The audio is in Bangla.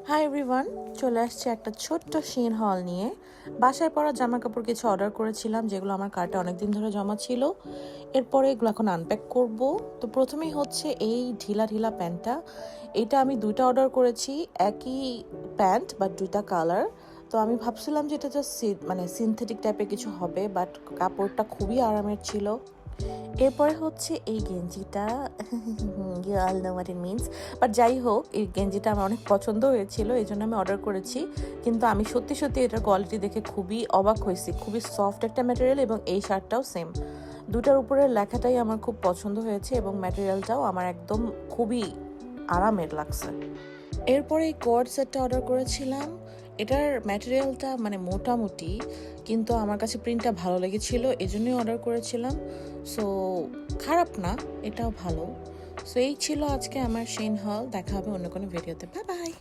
হাই এভরিওয়ান, চলে আসছে একটা ছোট্ট শিন হল নিয়ে। বাসায় পরা জামা কাপড় কিছু অর্ডার করেছিলাম, যেগুলো আমার কার্টে অনেকদিন ধরে জমা ছিল। এরপরে এগুলো এখন আনপ্যাক করব। তো প্রথমেই হচ্ছে এই ঢিলা ঢিলা প্যান্টটা। এটা আমি দুইটা অর্ডার করেছি, একই প্যান্ট বাট দুইটা কালার। তো আমি ভাবছিলাম যে এটা জাস্ট মানে সিনথেটিক টাইপের কিছু হবে, বাট কাপড়টা খুবই আরামের ছিল। এরপরে হচ্ছে এই গেঞ্জিটা, you all know what it means, but যাই হোক, এই গেঞ্জিটা আমার অনেক পছন্দ হয়েছিল, এই জন্য আমি অর্ডার করেছি। কিন্তু আমি সত্যি সত্যি এটার কোয়ালিটি দেখে খুবই অবাক হয়েছি। খুবই সফট একটা ম্যাটেরিয়াল, এবং এই শার্টটাও সেম। দুটার উপরের লেখাটাই আমার খুব পছন্দ হয়েছে, এবং ম্যাটেরিয়ালটাও আমার একদম খুবই আরামের লাগছে। এরপরে এই কোয়ার্ড সেটটা অর্ডার করেছিলাম। এটার ম্যাটেরিয়ালটা মানে মোটামুটি, কিন্তু আমার কাছে প্রিন্টটা ভালো লেগেছিল, এই জন্যই অর্ডার করেছিলাম। সো খারাপ না, এটাও ভালো। সো এই ছিল আজকে আমার শেন হল। দেখা হবে অন্য কোনো ভিডিওতে। Bye bye.